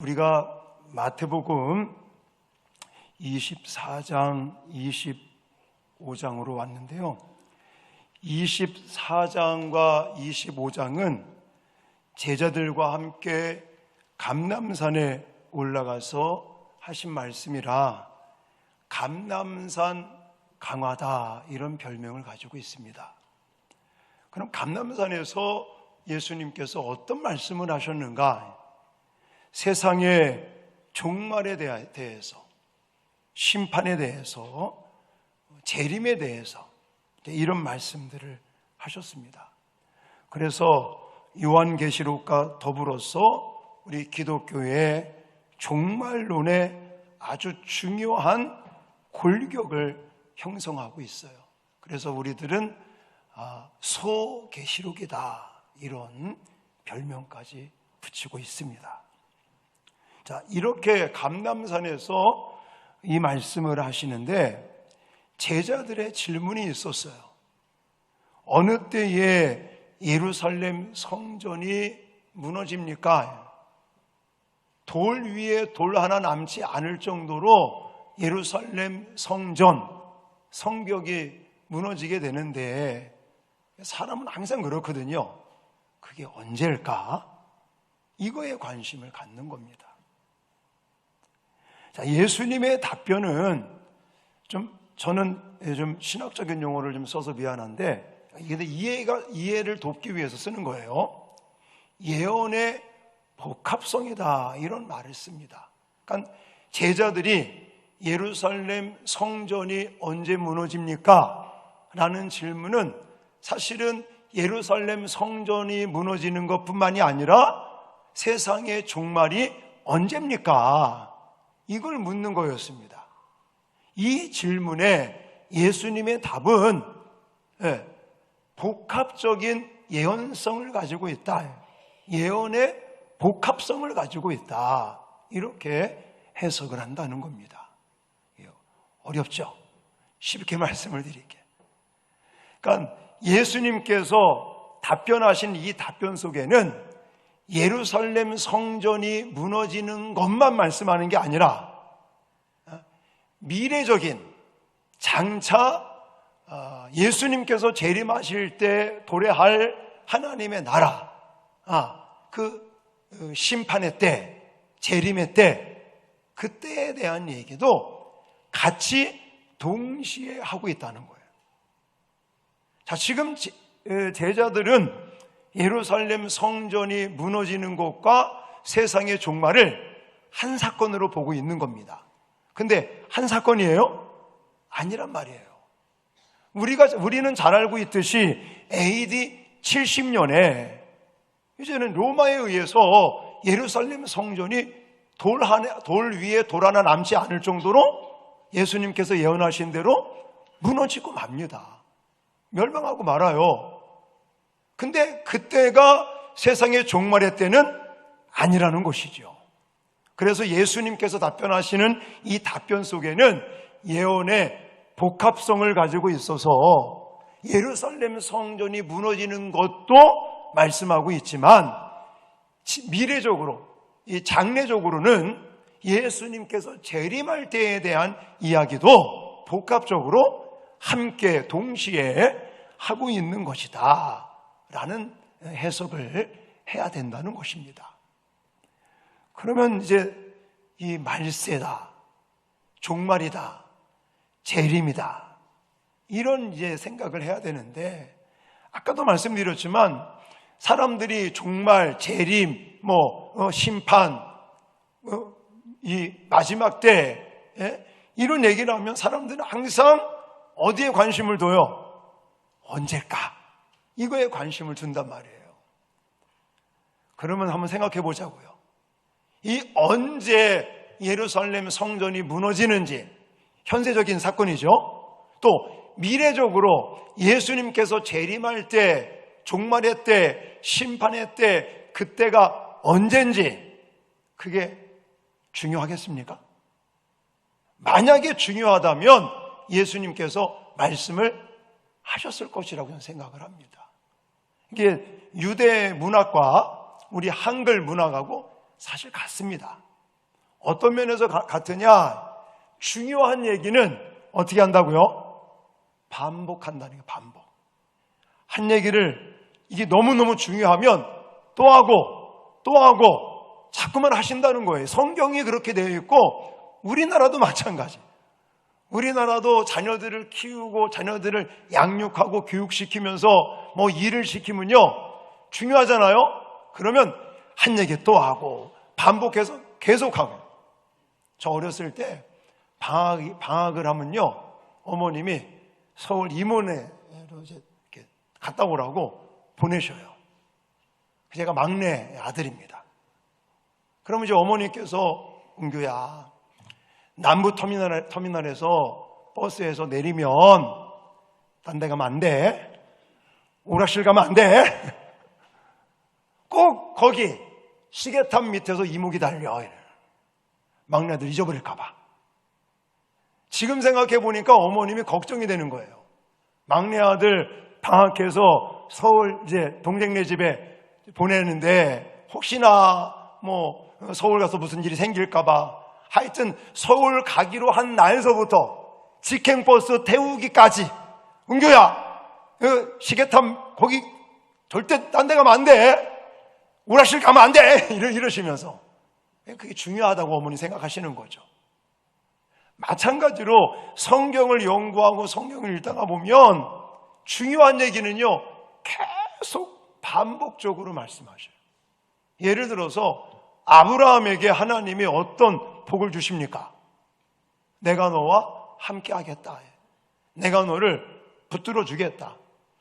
우리가 마태복음 24장, 25장으로 왔는데요. 24장과 25장은 제자들과 함께 감람산에 올라가서 하신 말씀이라 감람산 강화다 이런 별명을 가지고 있습니다. 그럼 감람산에서 예수님께서 어떤 말씀을 하셨는가? 세상의 종말에 대해서, 심판에 대해서, 재림에 대해서 이런 말씀들을 하셨습니다. 그래서 요한계시록과 더불어서 우리 기독교의 종말론에 아주 중요한 골격을 형성하고 있어요. 그래서 우리들은 소계시록이다 이런 별명까지 붙이고 있습니다. 자, 이렇게 감람산에서 이 말씀을 하시는데 제자들의 질문이 있었어요. 어느 때에 예루살렘 성전이 무너집니까? 돌 위에 돌 하나 남지 않을 정도로 예루살렘 성전, 성벽이 무너지게 되는데 사람은 항상 그렇거든요. 그게 언제일까? 이거에 관심을 갖는 겁니다. 자, 예수님의 답변은 저는 좀 신학적인 용어를 좀 써서 미안한데 이게 이해를 돕기 위해서 쓰는 거예요. 예언의 복합성이다 이런 말을 씁니다. 그러니까 제자들이 예루살렘 성전이 언제 무너집니까? 라는 질문은 사실은 예루살렘 성전이 무너지는 것뿐만이 아니라 세상의 종말이 언제입니까? 이걸 묻는 거였습니다. 이 질문에 예수님의 답은 복합적인 예언성을 가지고 있다. 예언의 복합성을 가지고 있다. 이렇게 해석을 한다는 겁니다. 어렵죠? 쉽게 말씀을 드릴게요. 그러니까 예수님께서 답변하신 이 답변 속에는 예루살렘 성전이 무너지는 것만 말씀하는 게 아니라 미래적인 장차 예수님께서 재림하실 때 도래할 하나님의 나라, 그 심판의 때, 재림의 때, 그때에 대한 얘기도 같이 동시에 하고 있다는 거예요. 자, 지금 제자들은 예루살렘 성전이 무너지는 것과 세상의 종말을 한 사건으로 보고 있는 겁니다. 근데 한 사건이에요? 아니란 말이에요. 우리는 잘 알고 있듯이 AD 70년에 이제는 로마에 의해서 예루살렘 성전이 돌 위에 돌 하나 남지 않을 정도로 예수님께서 예언하신 대로 무너지고 맙니다. 멸망하고 말아요. 근데 그때가 세상의 종말의 때는 아니라는 것이죠. 그래서 예수님께서 답변하시는 이 답변 속에는 예언의 복합성을 가지고 있어서 예루살렘 성전이 무너지는 것도 말씀하고 있지만 미래적으로, 이 장래적으로는 예수님께서 재림할 때에 대한 이야기도 복합적으로 함께 동시에 하고 있는 것이다 라는 해석을 해야 된다는 것입니다. 그러면 이제 이 말세다, 종말이다, 재림이다 이런 이제 생각을 해야 되는데 아까도 말씀드렸지만 사람들이 종말, 재림, 심판, 이 마지막 때 이런 얘기를 하면 사람들은 항상 어디에 관심을 둬요? 언제일까? 이거에 관심을 둔단 말이에요. 그러면 한번 생각해 보자고요. 이 언제 예루살렘 성전이 무너지는지 현세적인 사건이죠. 또 미래적으로 예수님께서 재림할 때, 종말의 때, 심판의 때, 그때가 언젠지 그게 중요하겠습니까? 만약에 중요하다면 예수님께서 말씀을 하셨을 것이라고 저는 생각을 합니다. 이게 유대 문학과 우리 한글 문학하고 사실 같습니다. 어떤 면에서 같으냐? 중요한 얘기는 어떻게 한다고요? 반복한다는 거예요. 반복. 한 얘기를 이게 너무너무 중요하면 또 하고 자꾸만 하신다는 거예요. 성경이 그렇게 되어 있고 우리나라도 마찬가지. 우리나라도 자녀들을 키우고 자녀들을 양육하고 교육시키면서 뭐 일을 시키면요 중요하잖아요. 그러면 한 얘기 또 하고 반복해서 계속하고. 저 어렸을 때 방학을 하면요 어머님이 서울 임원회로 이렇게 갔다 오라고 보내셔요. 제가 막내 아들입니다. 그러면 이제 어머니께서 은규야 남부 터미널에서 버스에서 내리면 딴 데 가면 안 돼. 오락실 가면 안 돼. 꼭 거기 시계탑 밑에서 이목이 달려. 막내 아들 잊어버릴까 봐. 지금 생각해 보니까 어머님이 걱정이 되는 거예요. 막내 아들 방학해서 서울 이제 동생네 집에 보내는데 혹시나 뭐 서울 가서 무슨 일이 생길까 봐. 하여튼 서울 가기로 한 날서부터 직행버스 태우기까지 은규야 시계탑 거기 절대 딴 데 가면 안 돼. 오락실 가면 안 돼. 이러시면서 그게 중요하다고 어머니 생각하시는 거죠. 마찬가지로 성경을 연구하고 성경을 읽다가 보면 중요한 얘기는요 계속 반복적으로 말씀하셔요. 예를 들어서 아브라함에게 하나님이 어떤 복을 주십니까? 내가 너와 함께 하겠다. 내가 너를 붙들어 주겠다.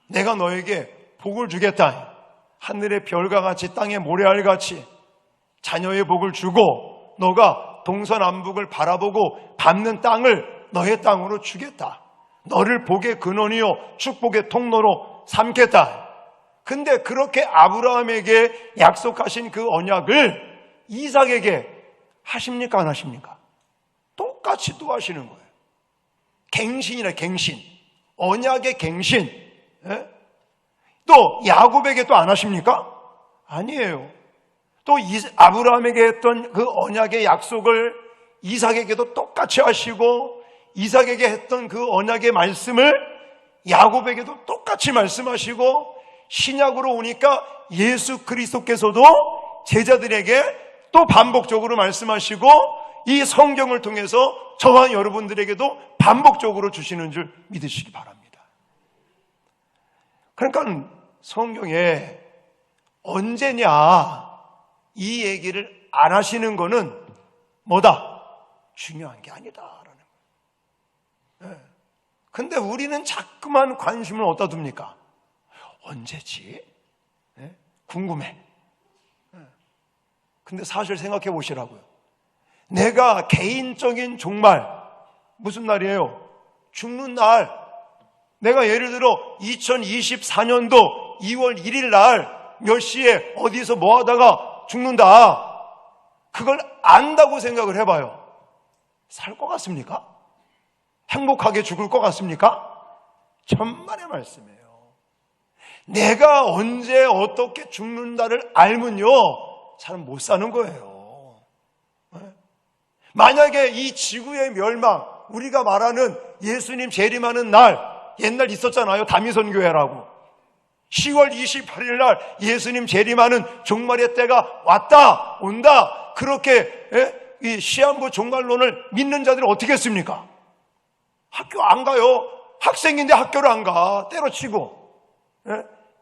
내가 너에게 복을 주겠다. 하늘의 별과 같이 땅의 모래알같이 자녀의 복을 주고 너가 동서남북을 바라보고 밟는 땅을 너의 땅으로 주겠다. 너를 복의 근원이요 축복의 통로로 삼겠다. 근데 그렇게 아브라함에게 약속하신 그 언약을 이삭에게 하십니까 안 하십니까? 똑같이 또 하시는 거예요. 갱신이라 갱신. 언약의 갱신. 예? 또 야곱에게 또 안 하십니까? 아니에요. 또 아브라함에게 했던 그 언약의 약속을 이삭에게도 똑같이 하시고 이삭에게 했던 그 언약의 말씀을 야곱에게도 똑같이 말씀하시고 신약으로 오니까 예수 그리스도께서도 제자들에게 또 반복적으로 말씀하시고 이 성경을 통해서 저와 여러분들에게도 반복적으로 주시는 줄 믿으시기 바랍니다. 그러니까 성경에 언제냐 이 얘기를 안 하시는 거는 뭐다? 중요한 게 아니다라는 거예요. 근데 우리는 자꾸만 관심을 어디다 둡니까? 언제지? 궁금해. 근데 사실 생각해 보시라고요. 내가 개인적인 종말, 무슨 날이에요? 죽는 날. 내가 예를 들어 2024년도 2월 1일 날 몇 시에 어디서 뭐 하다가 죽는다. 그걸 안다고 생각을 해봐요. 살 것 같습니까? 행복하게 죽을 것 같습니까? 천만의 말씀이에요. 내가 언제 어떻게 죽는다를 알면요 사람 못 사는 거예요. 만약에 이 지구의 멸망, 우리가 말하는 예수님 재림하는 날, 옛날 있었잖아요. 다미선교회라고. 10월 28일 날 예수님 재림하는 종말의 때가 왔다, 온다. 그렇게 이 시한부 종말론을 믿는 자들이 어떻게 했습니까? 학교 안 가요. 학생인데 학교를 안 가. 때려치고.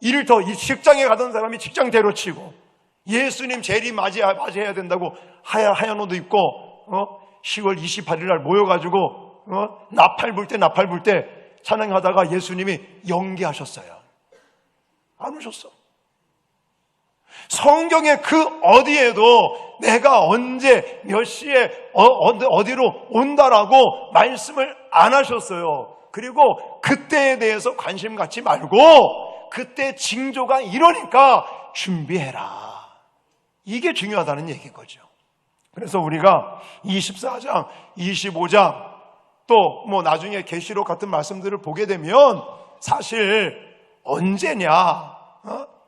일을 더 직장에 가던 사람이 직장 때려치고. 예수님 재림 맞이해야 된다고 하얀 옷도 입고 10월 28일 날 모여가지고 나팔 불 때 찬양하다가 예수님이 연기하셨어요. 안 오셨어. 성경의 그 어디에도 내가 언제 몇 시에 어디로 온다라고 말씀을 안 하셨어요. 그리고 그때에 대해서 관심 갖지 말고 그때 징조가 이러니까 준비해라. 이게 중요하다는 얘기인 거죠. 그래서 우리가 24장, 25장 또 뭐 나중에 계시록 같은 말씀들을 보게 되면 사실 언제냐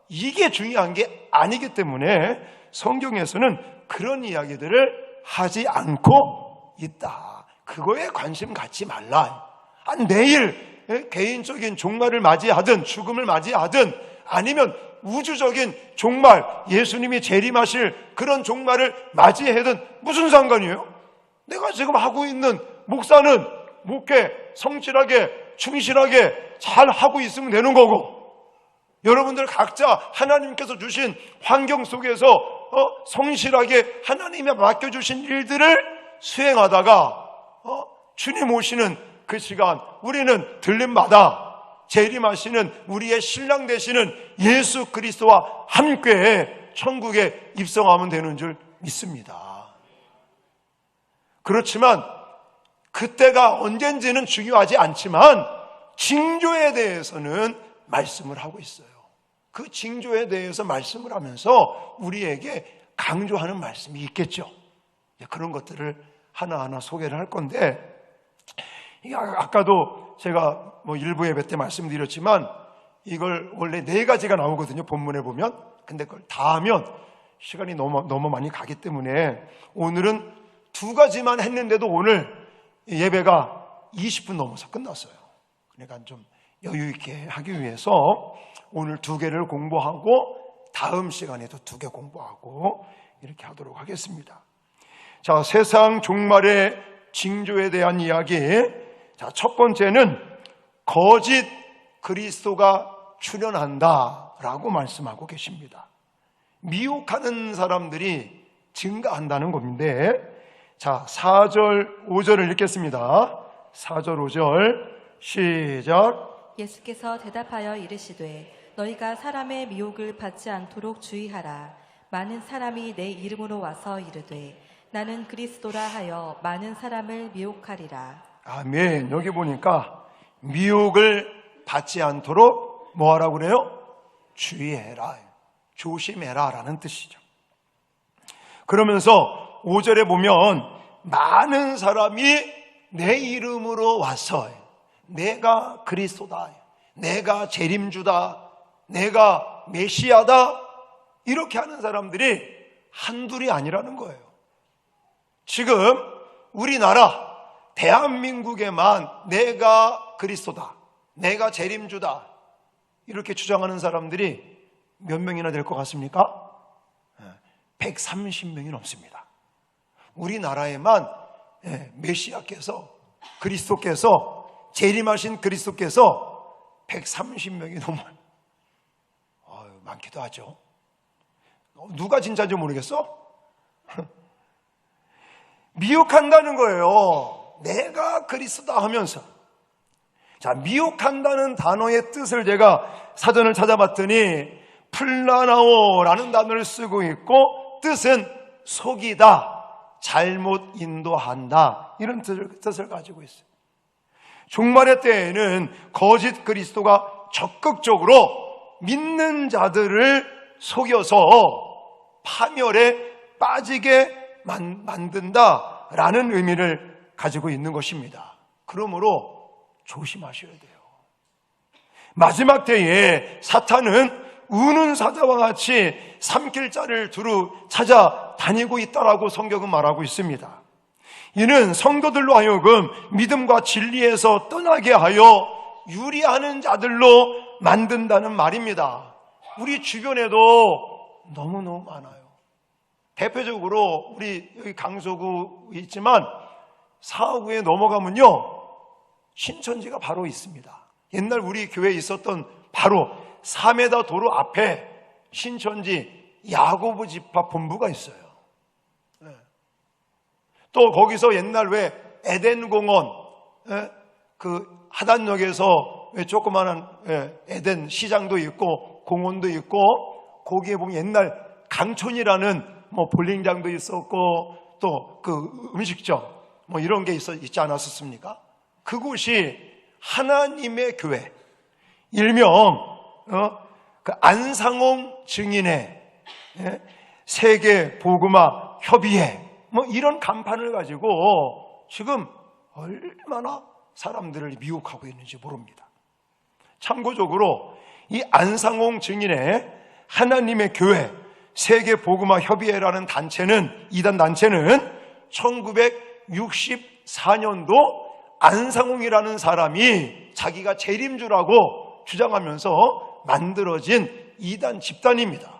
이게 중요한 게 아니기 때문에 성경에서는 그런 이야기들을 하지 않고 있다. 그거에 관심 갖지 말라. 내일 개인적인 종말을 맞이하든 죽음을 맞이하든 아니면 우주적인 종말, 예수님이 재림하실 그런 종말을 맞이하든 무슨 상관이에요? 내가 지금 하고 있는 목사는 목회 성실하게 충실하게 잘 하고 있으면 되는 거고, 여러분들 각자 하나님께서 주신 환경 속에서 성실하게 하나님이 맡겨주신 일들을 수행하다가 주님 오시는 그 시간, 우리는 들림마다 재림하시는 우리의 신랑 되시는 예수 그리스도와 함께 천국에 입성하면 되는 줄 믿습니다. 그렇지만 그때가 언젠지는 중요하지 않지만 징조에 대해서는 말씀을 하고 있어요. 그 징조에 대해서 말씀을 하면서 우리에게 강조하는 말씀이 있겠죠. 그런 것들을 하나하나 소개를 할 건데, 아까도 제가 일부 예배 때 말씀드렸지만 이걸 원래 4가지가 나오거든요, 본문에 보면. 근데 그걸 다 하면 시간이 너무 많이 가기 때문에 오늘은 2가지만 했는데도 오늘 예배가 20분 넘어서 끝났어요. 그러니까 좀 여유 있게 하기 위해서 오늘 2개를 공부하고 다음 시간에도 2개 공부하고 이렇게 하도록 하겠습니다. 자, 세상 종말의 징조에 대한 이야기. 자, 첫 번째는 거짓 그리스도가 출현한다라고 말씀하고 계십니다. 미혹하는 사람들이 증가한다는 건데, 자, 4절 5절을 읽겠습니다. 4절 5절 시작. 예수께서 대답하여 이르시되 너희가 사람의 미혹을 받지 않도록 주의하라. 많은 사람이 내 이름으로 와서 이르되 나는 그리스도라 하여 많은 사람을 미혹하리라. 아멘. 여기 보니까 미혹을 받지 않도록 뭐 하라고 그래요? 주의해라, 조심해라 라는 뜻이죠. 그러면서 5절에 보면 많은 사람이 내 이름으로 와서 내가 그리스도다, 내가 재림주다, 내가 메시아다, 이렇게 하는 사람들이 한둘이 아니라는 거예요. 지금 우리나라 대한민국에만 내가 그리스도다, 내가 재림주다 이렇게 주장하는 사람들이 몇 명이나 될 것 같습니까? 130명이 넘습니다. 우리나라에만 메시아께서, 그리스도께서, 재림하신 그리스도께서 130명이 넘어요. 많기도 하죠. 누가 진짜인지 모르겠어? 미혹한다는 거예요. 내가 그리스도다 하면서. 자, 미혹한다는 단어의 뜻을 제가 사전을 찾아봤더니 플라나오라는 단어를 쓰고 있고, 뜻은 속이다, 잘못 인도한다, 이런 뜻을 가지고 있어요. 종말의 때에는 거짓 그리스도가 적극적으로 믿는 자들을 속여서 파멸에 빠지게 만든다라는 의미를 가지고 있는 것입니다. 그러므로 조심하셔야 돼요. 마지막 때에 사탄은 우는 사자와 같이 삼킬 자를 두루 찾아다니고 있다라고 성경은 말하고 있습니다. 이는 성도들로 하여금 믿음과 진리에서 떠나게 하여 유리하는 자들로 만든다는 말입니다. 우리 주변에도 너무너무 많아요. 대표적으로 우리 여기 강서구 있지만 사하구에 넘어가면요, 신천지가 바로 있습니다. 옛날 우리 교회에 있었던 바로 3m 도로 앞에 신천지 야고보 집합 본부가 있어요. 또 거기서 옛날 왜 에덴 공원, 그 하단역에서 왜 조그마한 에덴 시장도 있고 공원도 있고, 거기에 보면 옛날 강촌이라는 볼링장도 있었고 또 그 음식점 이런 게 있지 않았었습니까? 그곳이 하나님의 교회, 일명 그 안상홍 증인의 세계 복음화 협의회 이런 간판을 가지고 지금 얼마나 사람들을 미혹하고 있는지 모릅니다. 참고적으로 이 안상홍 증인의 하나님의 교회 세계 복음화 협의회라는 단체는, 이단 단체는 1964년도 안상홍이라는 사람이 자기가 재림주라고 주장하면서 만들어진 이단 집단입니다.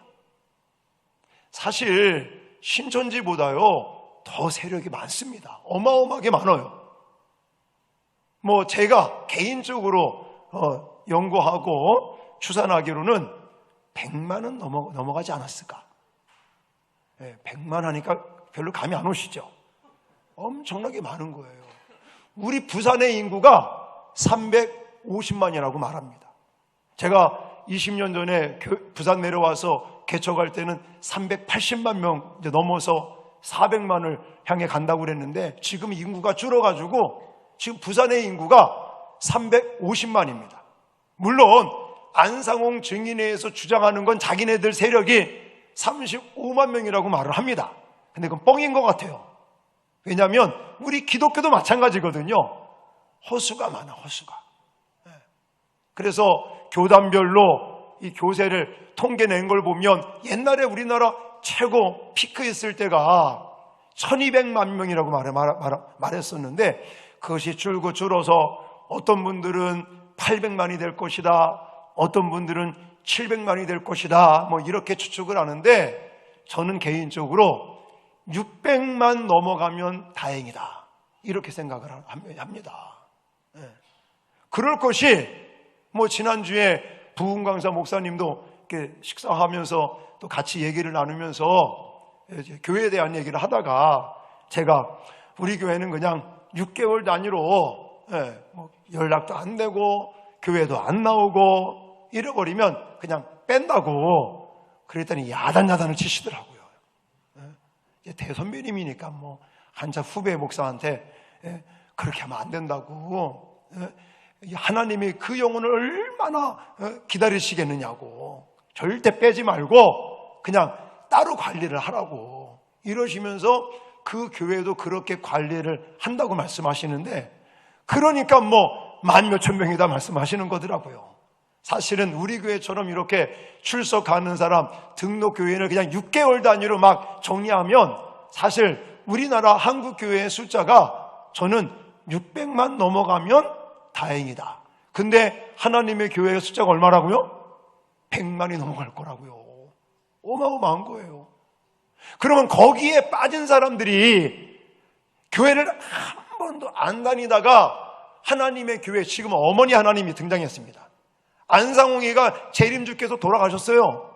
사실 신천지보다요 더 세력이 많습니다. 어마어마하게 많아요. 제가 개인적으로 연구하고 추산하기로는 100만은 넘어가지 않았을까. 100만 하니까 별로 감이 안 오시죠? 엄청나게 많은 거예요. 우리 부산의 인구가 350만이라고 말합니다. 제가 20년 전에 부산 내려와서 개척할 때는 380만 명 이제 넘어서 400만을 향해 간다고 그랬는데 지금 인구가 줄어가지고 지금 부산의 인구가 350만입니다. 물론 안상홍 증인회에서 주장하는 건 자기네들 세력이 35만 명이라고 말을 합니다. 근데 그건 뻥인 것 같아요. 왜냐하면 우리 기독교도 마찬가지거든요. 허수가 많아, 허수가. 그래서 교단별로 이 교세를 통계낸 걸 보면 옛날에 우리나라 최고 피크였을 때가 1200만 명이라고 말했었는데 그것이 줄고 줄어서 어떤 분들은 800만이 될 것이다, 어떤 분들은 700만이 될 것이다, 이렇게 추측을 하는데 저는 개인적으로 600만 넘어가면 다행이다 이렇게 생각을 합니다. 그럴 것이 지난주에 부흥 강사 목사님도 이렇게 식사하면서 또 같이 얘기를 나누면서 교회에 대한 얘기를 하다가 제가 우리 교회는 그냥 6개월 단위로 연락도 안 되고 교회도 안 나오고 잃어버리면 그냥 뺀다고 그랬더니 야단을 치시더라고요. 대선배님이니까 한자 후배 목사한테 그렇게 하면 안 된다고, 하나님이 그 영혼을 얼마나 기다리시겠느냐고, 절대 빼지 말고 그냥 따로 관리를 하라고 이러시면서 그 교회도 그렇게 관리를 한다고 말씀하시는데, 그러니까 10,000몇천 명이다 말씀하시는 거더라고요. 사실은 우리 교회처럼 이렇게 출석하는 사람 등록 교인을 그냥 6개월 단위로 막 정리하면 사실 우리나라 한국 교회의 숫자가 저는 600만 넘어가면 다행이다. 근데 하나님의 교회의 숫자가 얼마라고요? 100만이 넘어갈 거라고요. 어마어마한 거예요. 그러면 거기에 빠진 사람들이 교회를 한 번도 안 다니다가 하나님의 교회, 지금 어머니 하나님이 등장했습니다. 안상홍이가 재림주께서 돌아가셨어요.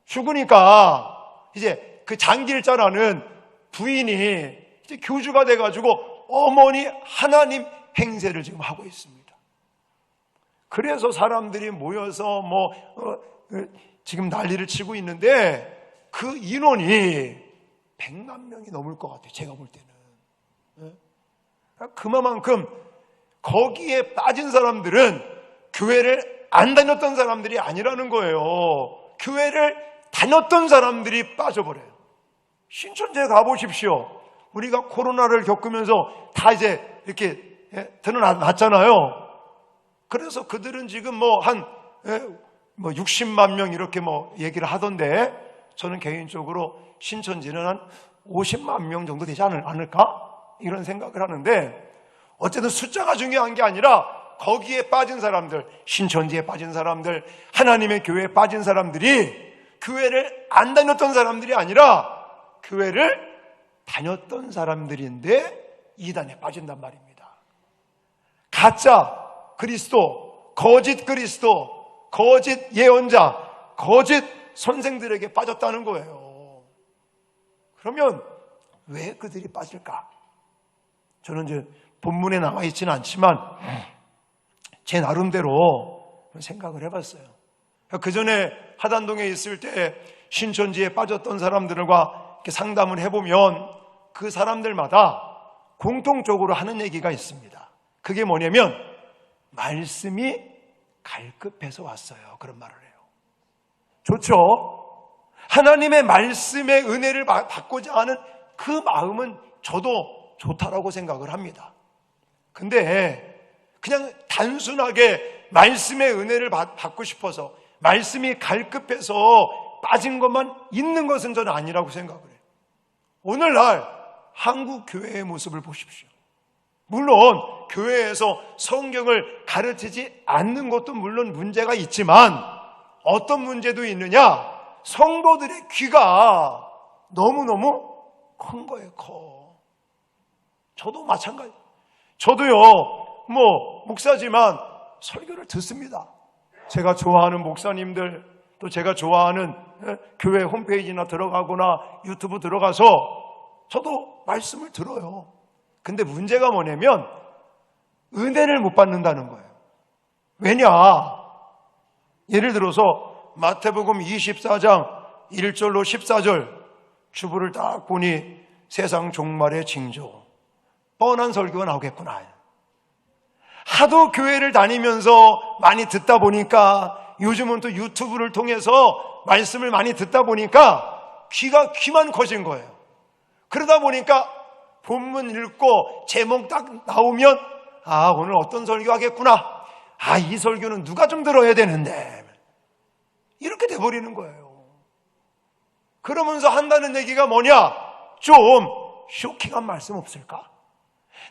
죽으니까 이제 그 장길자라는 부인이 이제 교주가 돼가지고 어머니 하나님 행세를 지금 하고 있습니다. 그래서 사람들이 모여서 지금 난리를 치고 있는데 그 인원이 100만 명이 넘을 것 같아요. 제가 볼 때는. 그만큼 거기에 빠진 사람들은 교회를 안 다녔던 사람들이 아니라는 거예요. 교회를 다녔던 사람들이 빠져버려요. 신천지에 가보십시오. 우리가 코로나를 겪으면서 다 이제 이렇게 드러났잖아요. 그래서 그들은 지금 한 60만 명 이렇게 얘기를 하던데, 저는 개인적으로 신천지는 한 50만 명 정도 되지 않을까? 이런 생각을 하는데, 어쨌든 숫자가 중요한 게 아니라 거기에 빠진 사람들, 신천지에 빠진 사람들, 하나님의 교회에 빠진 사람들이 교회를 안 다녔던 사람들이 아니라 교회를 다녔던 사람들인데 이단에 빠진단 말입니다. 가짜 그리스도, 거짓 그리스도, 거짓 예언자, 거짓 선생들에게 빠졌다는 거예요. 그러면 왜 그들이 빠질까? 저는 이제 본문에 나와 있지는 않지만 제 나름대로 생각을 해봤어요. 그 전에 하단동에 있을 때 신천지에 빠졌던 사람들과 이렇게 상담을 해보면 그 사람들마다 공통적으로 하는 얘기가 있습니다. 그게 뭐냐면 말씀이 갈급해서 왔어요. 그런 말을 해요. 좋죠? 하나님의 말씀의 은혜를 받고자 하는 그 마음은 저도 좋다라고 생각을 합니다. 근데 그냥 단순하게 말씀의 은혜를 받고 싶어서 말씀이 갈급해서 빠진 것만 있는 것은 저는 아니라고 생각을 해요. 오늘날 한국 교회의 모습을 보십시오. 물론 교회에서 성경을 가르치지 않는 것도 물론 문제가 있지만 어떤 문제도 있느냐? 성도들의 귀가 너무너무 큰 거예요. 커. 저도 마찬가지. 저도요, 목사지만 설교를 듣습니다. 제가 좋아하는 목사님들, 또 제가 좋아하는 교회 홈페이지나 들어가거나 유튜브 들어가서 저도 말씀을 들어요. 근데 문제가 뭐냐면 은혜를 못 받는다는 거예요. 왜냐? 예를 들어서 마태복음 24장 1절로 14절 주부를 딱 보니 세상 종말의 징조, 뻔한 설교가 나오겠구나. 하도 교회를 다니면서 많이 듣다 보니까 요즘은 또 유튜브를 통해서 말씀을 많이 듣다 보니까 귀만 커진 거예요. 그러다 보니까 본문 읽고 제목 딱 나오면 오늘 어떤 설교 하겠구나. 이 설교는 누가 좀 들어야 되는데. 이렇게 돼버리는 거예요. 그러면서 한다는 얘기가 뭐냐? 좀 쇼킹한 말씀 없을까?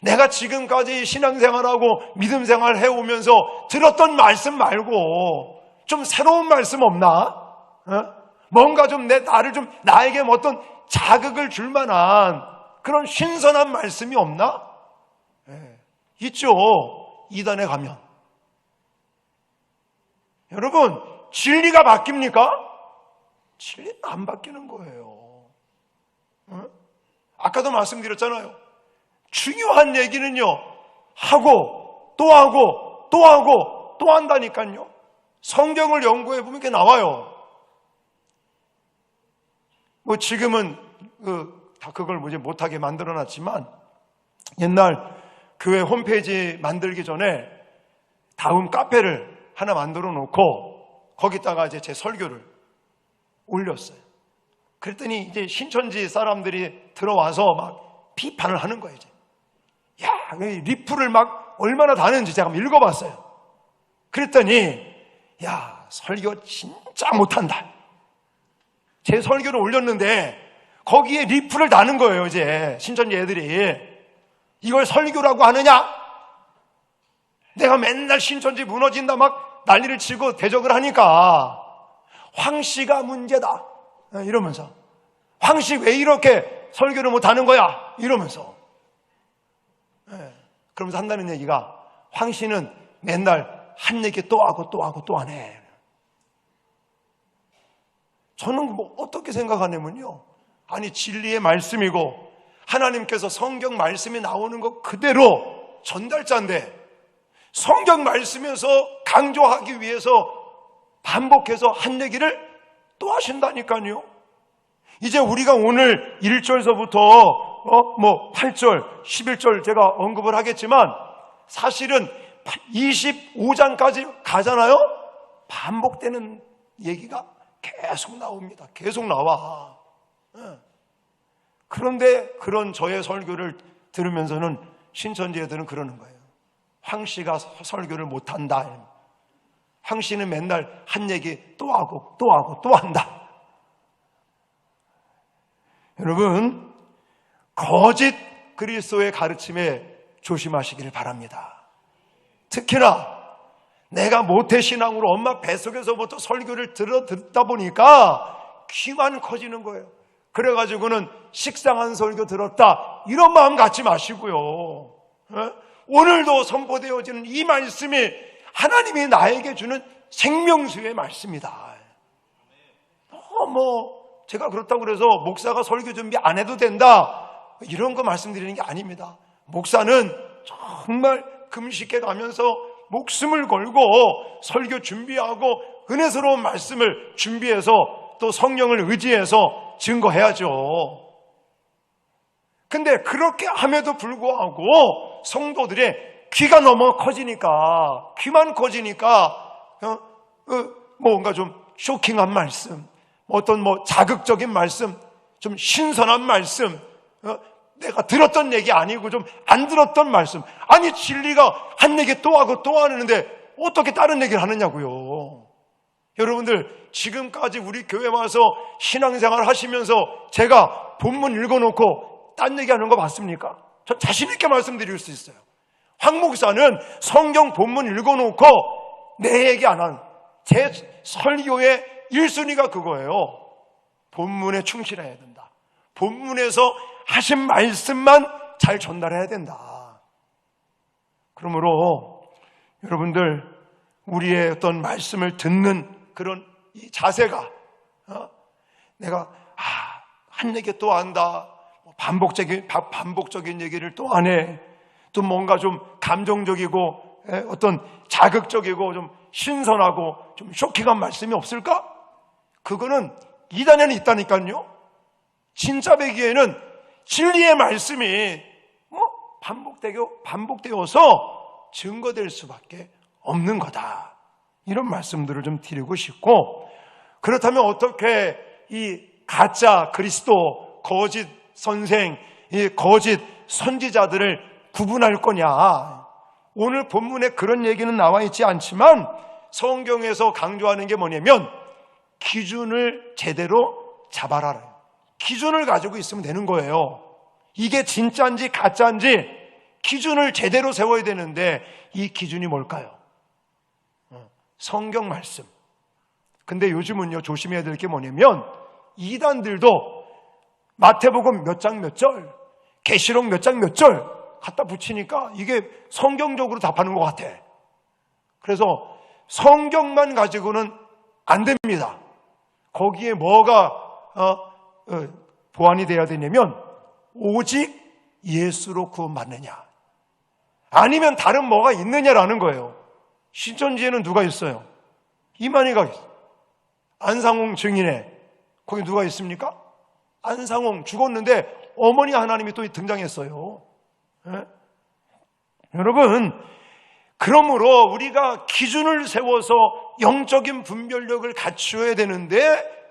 내가 지금까지 신앙생활하고 믿음생활 해오면서 들었던 말씀 말고 좀 새로운 말씀 없나? 뭔가 좀 나에게 어떤 자극을 줄 만한 그런 신선한 말씀이 없나? 있죠. 이단에 가면. 여러분, 진리가 바뀝니까? 진리는 안 바뀌는 거예요. 아까도 말씀드렸잖아요. 중요한 얘기는요, 하고 또 하고 또 하고 또 한다니까요. 성경을 연구해 보면 이렇게 나와요. 지금은 다 그걸 못하게 만들어 놨지만 옛날 교회 홈페이지 만들기 전에 다음 카페를 하나 만들어 놓고 거기다가 이제 제 설교를 올렸어요. 그랬더니 이제 신천지 사람들이 들어와서 막 비판을 하는 거예요. 이제. 리플을 막 얼마나 다는지 제가 한번 읽어봤어요. 그랬더니 설교 진짜 못한다. 제 설교를 올렸는데 거기에 리플을 다는 거예요. 이제 신천지 애들이. 이걸 설교라고 하느냐? 내가 맨날 신천지 무너진다 막 난리를 치고 대적을 하니까 황씨가 문제다 이러면서, 황씨 왜 이렇게 설교를 못하는 거야 이러면서. 그러면서 한다는 얘기가 황씨는 맨날 한 얘기 또 하고 또 하고 또 하네. 저는 어떻게 생각하냐면요, 아니 진리의 말씀이고 하나님께서 성경 말씀이 나오는 것 그대로 전달자인데 성경 말씀에서 강조하기 위해서 반복해서 한 얘기를 또 하신다니까요. 이제 우리가 오늘 1절서부터 8절, 11절 제가 언급을 하겠지만 사실은 25장까지 가잖아요. 반복되는 얘기가 계속 나옵니다. 계속 나와. 그런데 그런 저의 설교를 들으면서는 신천지 애들은 그러는 거예요. 황씨가 설교를 못한다. 황씨는 맨날 한 얘기 또 하고 또 하고 또 한다. 여러분, 거짓 그리스도의 가르침에 조심하시기를 바랍니다. 특히나 내가 모태신앙으로 엄마 뱃속에서부터 설교를 듣다 보니까 귀만 커지는 거예요. 그래가지고는 식상한 설교 들었다 이런 마음 갖지 마시고요. 오늘도 선포되어지는 이 말씀이 하나님이 나에게 주는 생명수의 말씀이다. 제가 그렇다고 그래서 목사가 설교 준비 안 해도 된다 이런 거 말씀드리는 게 아닙니다. 목사는 정말 금식해 가면서 목숨을 걸고 설교 준비하고 은혜스러운 말씀을 준비해서 또 성령을 의지해서 증거해야죠. 근데 그렇게 함에도 불구하고 성도들의 귀가 너무 커지니까, 귀만 커지니까 뭔가 좀 쇼킹한 말씀, 어떤 자극적인 말씀, 좀 신선한 말씀, 내가 들었던 얘기 아니고 좀 안 들었던 말씀. 아니 진리가 한 얘기 또 하고 또 하는데 어떻게 다른 얘기를 하느냐고요. 여러분들 지금까지 우리 교회 와서 신앙생활 하시면서 제가 본문 읽어놓고 딴 얘기하는 거 맞습니까? 전 자신 있게 말씀드릴 수 있어요. 황 목사는 성경 본문 읽어놓고 내 얘기 안 하는, 제 설교의 1순위가 그거예요. 본문에 충실해야 된다. 본문에서 하신 말씀만 잘 전달해야 된다. 그러므로 여러분들, 우리의 어떤 말씀을 듣는 그런 이 자세가, 내가 한 얘기 또 한다, 반복적인 얘기를 또 안 해, 또 뭔가 좀 감정적이고 어떤 자극적이고 좀 신선하고 좀 쇼킹한 말씀이 없을까? 그거는 이단에는 있다니까요. 진짜 배기에는 진리의 말씀이 반복되어서 증거될 수밖에 없는 거다. 이런 말씀들을 좀 드리고 싶고, 그렇다면 어떻게 이 가짜 그리스도, 거짓 선생, 이 거짓 선지자들을 구분할 거냐? 오늘 본문에 그런 얘기는 나와 있지 않지만 성경에서 강조하는 게 뭐냐면 기준을 제대로 잡아라. 기준을 가지고 있으면 되는 거예요. 이게 진짜인지 가짜인지 기준을 제대로 세워야 되는데, 이 기준이 뭘까요? 성경 말씀. 근데 요즘은요, 조심해야 될 게 뭐냐면 이단들도 마태복음 몇 장 몇 절, 계시록 몇 장 몇 절 갖다 붙이니까 이게 성경적으로 답하는 것 같아. 그래서 성경만 가지고는 안 됩니다. 거기에 뭐가 보완이 돼야 되냐면 오직 예수로 구원받느냐, 아니면 다른 뭐가 있느냐라는 거예요. 신천지에는 누가 있어요? 이만희가 있어요. 안상홍 증인에 거기 누가 있습니까? 안상홍 죽었는데 어머니 하나님이 또 등장했어요. 네? 여러분, 그러므로 우리가 기준을 세워서 영적인 분별력을 갖추어야 되는데,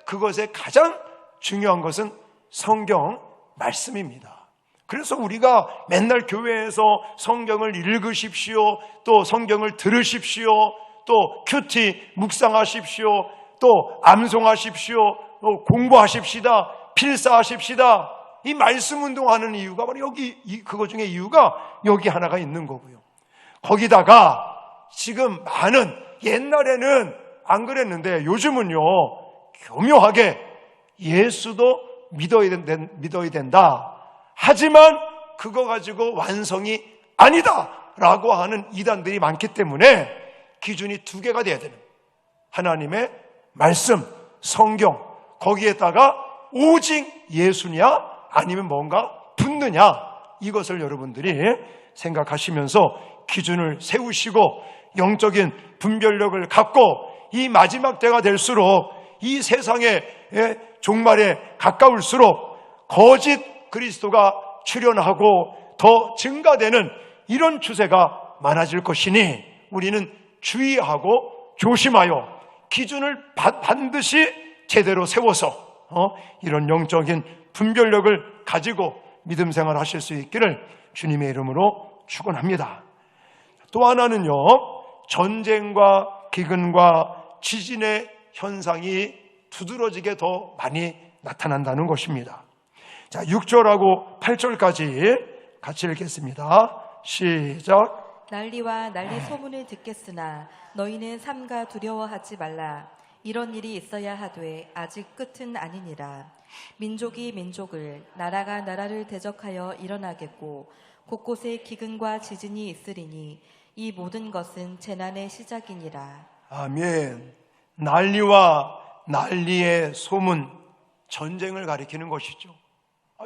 그것에 가장 중요한 것은 성경 말씀입니다. 그래서 우리가 맨날 교회에서 성경을 읽으십시오, 또 성경을 들으십시오, 또 큐티 묵상하십시오, 또 암송하십시오, 또 공부하십시다, 필사하십시다, 이 말씀 운동하는 이유가 바로 그거 중에 이유가 여기 하나가 있는 거고요. 거기다가 지금 많은, 옛날에는 안 그랬는데 요즘은요, 교묘하게 예수도 믿어야 된다. 하지만 그거 가지고 완성이 아니다 라고 하는 이단들이 많기 때문에 기준이 두 개가 돼야 되는, 하나님의 말씀, 성경, 거기에다가 오직 예수냐 아니면 뭔가 붙느냐, 이것을 여러분들이 생각하시면서 기준을 세우시고 영적인 분별력을 갖고 이 마지막 때가 될수록, 이 세상의 종말에 가까울수록 거짓 그리스도가 출현하고 더 증가되는 이런 추세가 많아질 것이니 우리는 주의하고 조심하여 기준을 반드시 제대로 세워서 이런 영적인 분별력을 가지고 믿음 생활 하실 수 있기를 주님의 이름으로 축원합니다. 또 하나는요, 전쟁과 기근과 지진의 현상이 두드러지게 더 많이 나타난다는 것입니다. 자, 6절하고 8절까지 같이 읽겠습니다. 시작. 난리와 난리 소문을 듣겠으나 너희는 삼가 두려워하지 말라. 이런 일이 있어야 하되 아직 끝은 아니니라. 민족이 민족을, 나라가 나라를 대적하여 일어나겠고 곳곳에 기근과 지진이 있으리니 이 모든 것은 재난의 시작이니라. 아멘. 난리와 난리의 소문, 전쟁을 가리키는 것이죠.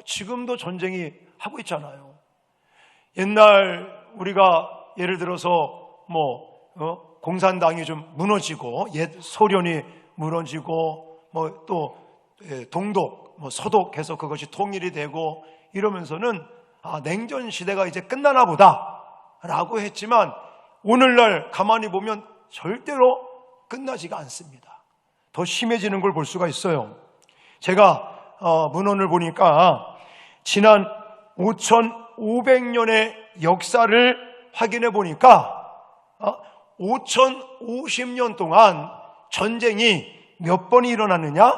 지금도 전쟁이 하고 있잖아요. 옛날 우리가 예를 들어서 공산당이 좀 무너지고, 옛 소련이 무너지고, 또 동독, 서독해서 그것이 통일이 되고 이러면서는 냉전 시대가 이제 끝나나 보다라고 했지만, 오늘날 가만히 보면 절대로 끝나지가 않습니다. 더 심해지는 걸 볼 수가 있어요. 제가 문헌을 보니까 지난 5,500년의 역사를 확인해 보니까 5,050년 동안 전쟁이 몇 번이 일어났느냐?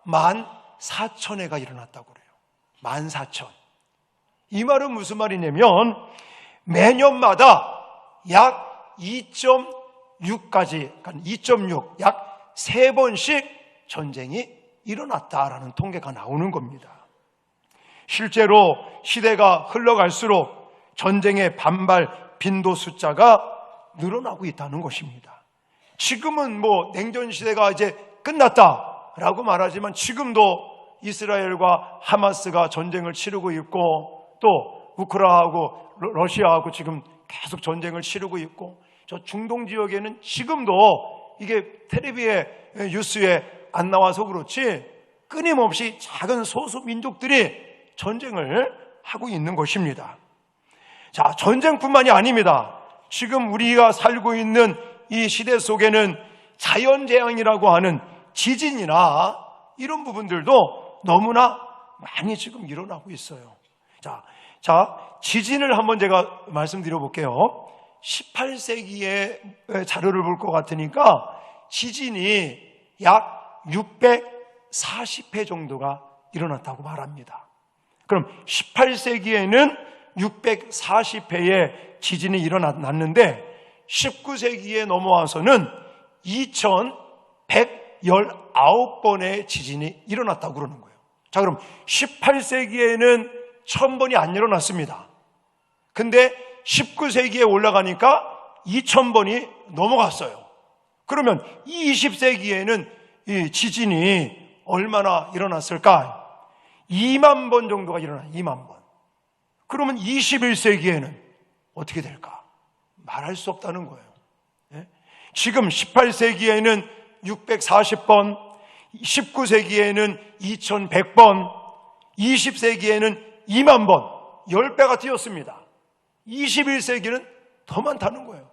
14,000회가 일어났다고 그래요. 14,000. 이 말은 무슨 말이냐면 매년마다 약 2.6까지, 그러니까 2.6, 약 3번씩 전쟁이 일어났다라는 통계가 나오는 겁니다. 실제로 시대가 흘러갈수록 전쟁의 반발 빈도 숫자가 늘어나고 있다는 것입니다. 지금은 냉전 시대가 이제 끝났다라고 말하지만 지금도 이스라엘과 하마스가 전쟁을 치르고 있고 또 우크라이나하고 러시아하고 지금 계속 전쟁을 치르고 있고 저 중동 지역에는 지금도 이게 텔레비에 뉴스에 안 나와서 그렇지 끊임없이 작은 소수 민족들이 전쟁을 하고 있는 것입니다. 자, 전쟁뿐만이 아닙니다. 지금 우리가 살고 있는 이 시대 속에는 자연재앙이라고 하는 지진이나 이런 부분들도 너무나 많이 지금 일어나고 있어요. 자, 지진을 한번 제가 말씀드려 볼게요. 18세기의 자료를 볼 것 같으니까 지진이 약 640회 정도가 일어났다고 말합니다. 그럼 18세기에는 640회의 지진이 일어났는데 19세기에 넘어와서는 2119번의 지진이 일어났다고 그러는 거예요. 자, 그럼 18세기에는 1000번이 안 일어났습니다. 근데 19세기에 올라가니까 2000번이 넘어갔어요. 그러면 20세기에는 이 지진이 얼마나 일어났을까? 2만 번 정도가 일어나요. 2만 번. 그러면 21세기에는 어떻게 될까? 말할 수 없다는 거예요. 예? 지금 18세기에는 640번, 19세기에는 2100번, 20세기에는 2만 번, 10배가 뛰었습니다. 21세기는 더 많다는 거예요.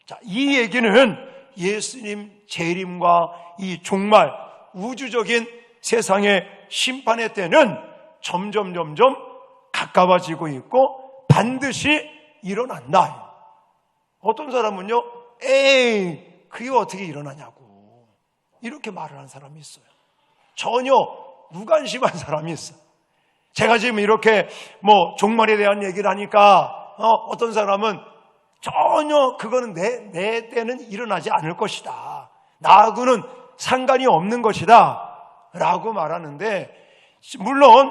자, 이 얘기는 예수님 재림과 이 종말 우주적인 세상의 심판의 때는 점점 가까워지고 있고 반드시 일어난다. 어떤 사람은요, 에이, 그게 어떻게 일어나냐고 이렇게 말을 하는 사람이 있어요. 전혀 무관심한 사람이 있어요. 제가 지금 이렇게 종말에 대한 얘기를 하니까 어떤 사람은 전혀 그거는 내 때는 일어나지 않을 것이다. 나하고는 상관이 없는 것이다. 라고 말하는데, 물론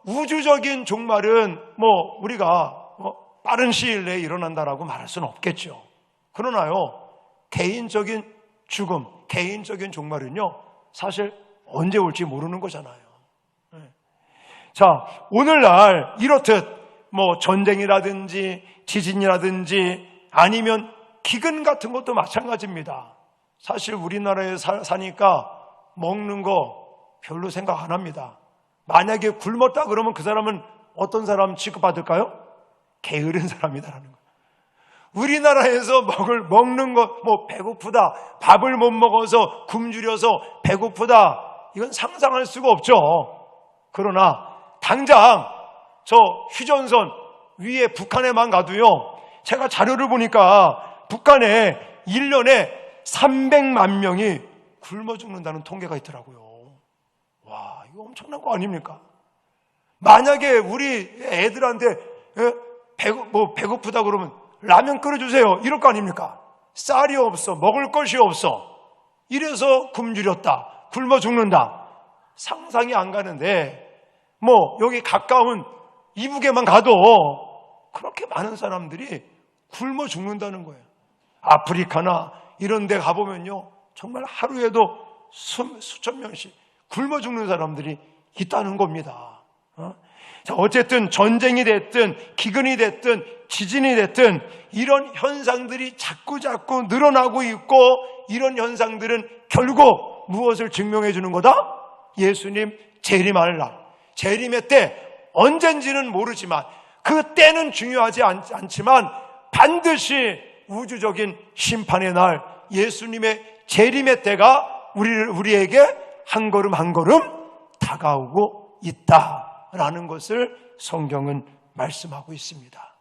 우주적인 종말은 우리가 빠른 시일 내에 일어난다라고 말할 수는 없겠죠. 그러나요, 개인적인 죽음, 개인적인 종말은요, 사실 언제 올지 모르는 거잖아요. 자, 오늘날 이렇듯 전쟁이라든지 지진이라든지 아니면 기근 같은 것도 마찬가지입니다. 사실 우리나라에 사니까 먹는 거 별로 생각 안 합니다. 만약에 굶었다 그러면 그 사람은 어떤 사람 취급받을까요? 게으른 사람이다라는 거예요. 우리나라에서 먹는 거 배고프다, 밥을 못 먹어서 굶주려서 배고프다, 이건 상상할 수가 없죠. 그러나 당장 저 휴전선 위에 북한에만 가도요, 제가 자료를 보니까 북한에 1년에 300만 명이 굶어 죽는다는 통계가 있더라고요. 와, 이거 엄청난 거 아닙니까? 만약에 우리 애들한테 배고프다 그러면 라면 끓여주세요 이럴 거 아닙니까? 쌀이 없어, 먹을 것이 없어, 이래서 굶주렸다, 굶어 죽는다, 상상이 안 가는데 여기 가까운 이북에만 가도 그렇게 많은 사람들이 굶어 죽는다는 거예요. 아프리카나 이런 데 가보면요, 정말 하루에도 수천 명씩 굶어 죽는 사람들이 있다는 겁니다. 자, 어쨌든 전쟁이 됐든 기근이 됐든 지진이 됐든 이런 현상들이 자꾸 늘어나고 있고, 이런 현상들은 결국 무엇을 증명해 주는 거다? 예수님 재림할 날, 재림의 때, 언젠지는 모르지만 그 때는 중요하지 않지만 반드시 우주적인 심판의 날, 예수님의 재림의 때가 우리에게 한 걸음 한 걸음 다가오고 있다라는 것을 성경은 말씀하고 있습니다.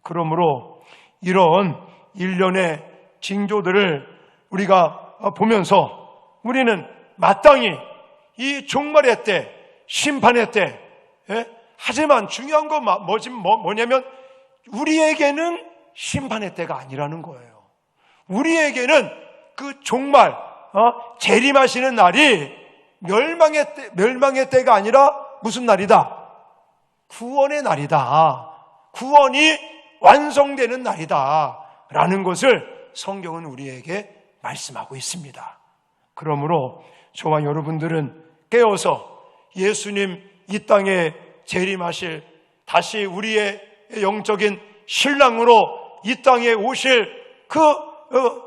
그러므로 이런 일련의 징조들을 우리가 보면서 우리는 마땅히 이 종말의 때, 심판의 때 하지만 중요한 건 뭐냐면 우리에게는 심판의 때가 아니라는 거예요. 우리에게는 그 종말, 재림하시는 날이 멸망의 때가 아니라 무슨 날이다? 구원의 날이다. 구원이 완성되는 날이다. 라는 것을 성경은 우리에게 말씀하고 있습니다. 그러므로 저와 여러분들은 깨어서 예수님 이 땅에 재림하실, 다시 우리의 영적인 신랑으로 이 땅에 오실 그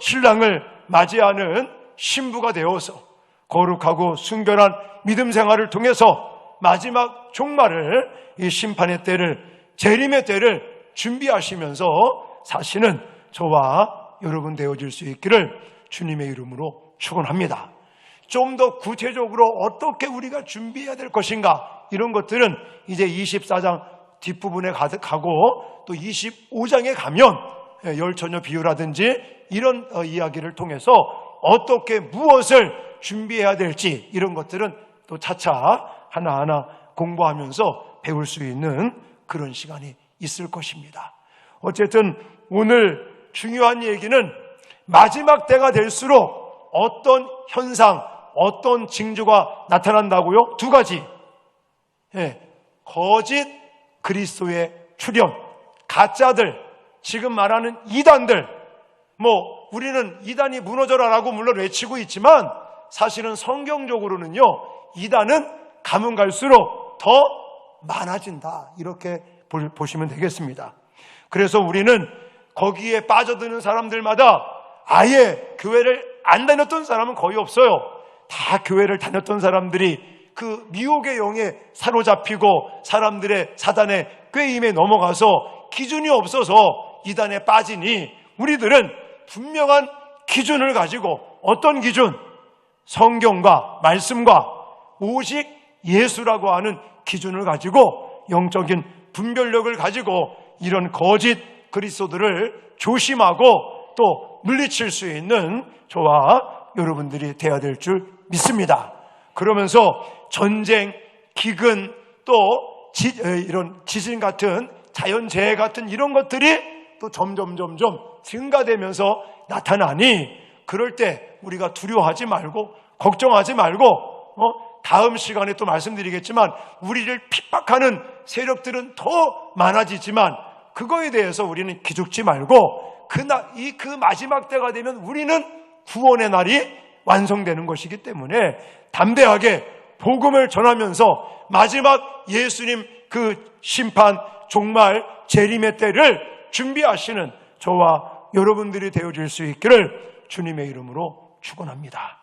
신랑을 맞이하는 신부가 되어서 거룩하고 순결한 믿음 생활을 통해서 마지막 종말을, 이 심판의 때를, 재림의 때를 준비하시면서 사시는 저와 여러분 되어질 수 있기를 주님의 이름으로 축원합니다. 좀 더 구체적으로 어떻게 우리가 준비해야 될 것인가, 이런 것들은 이제 24장 뒷부분에 가고 또 25장에 가면 열처녀 비유라든지 이런 이야기를 통해서 어떻게 무엇을 준비해야 될지, 이런 것들은 또 차차 하나하나 공부하면서 배울 수 있는 그런 시간이 있을 것입니다. 어쨌든 오늘 중요한 얘기는 마지막 때가 될수록 어떤 현상, 어떤 징조가 나타난다고요? 두 가지. 거짓 그리스도의 출현, 가짜들, 지금 말하는 이단들. 우리는 이단이 무너져라라고 물론 외치고 있지만 사실은 성경적으로는요, 이단은 가면 갈수록 더 많아진다, 이렇게 보시면 되겠습니다. 그래서 우리는 거기에 빠져드는 사람들마다, 아예 교회를 안 다녔던 사람은 거의 없어요. 다 교회를 다녔던 사람들이 그 미혹의 영에 사로잡히고 사람들의 사단의 꾀임에 넘어가서 기준이 없어서 이단에 빠지니, 우리들은 분명한 기준을 가지고, 어떤 기준? 성경과 말씀과 오직 예수라고 하는 기준을 가지고, 영적인 분별력을 가지고 이런 거짓 그리스도들을 조심하고 또 물리칠 수 있는 저와 여러분들이 되어야 될 줄 믿습니다. 그러면서 전쟁, 기근, 또 이런 지진 같은 자연재해 같은 이런 것들이 또 점점 증가되면서 나타나니, 그럴 때 우리가 두려워하지 말고 걱정하지 말고, 다음 시간에 또 말씀드리겠지만 우리를 핍박하는 세력들은 더 많아지지만 그거에 대해서 우리는 기죽지 말고, 그 마지막 때가 되면 우리는 구원의 날이 완성되는 것이기 때문에 담대하게 복음을 전하면서 마지막 예수님 그 심판, 종말, 재림의 때를 준비하시는 저와 여러분들이 되어질 수 있기를 주님의 이름으로 축원합니다.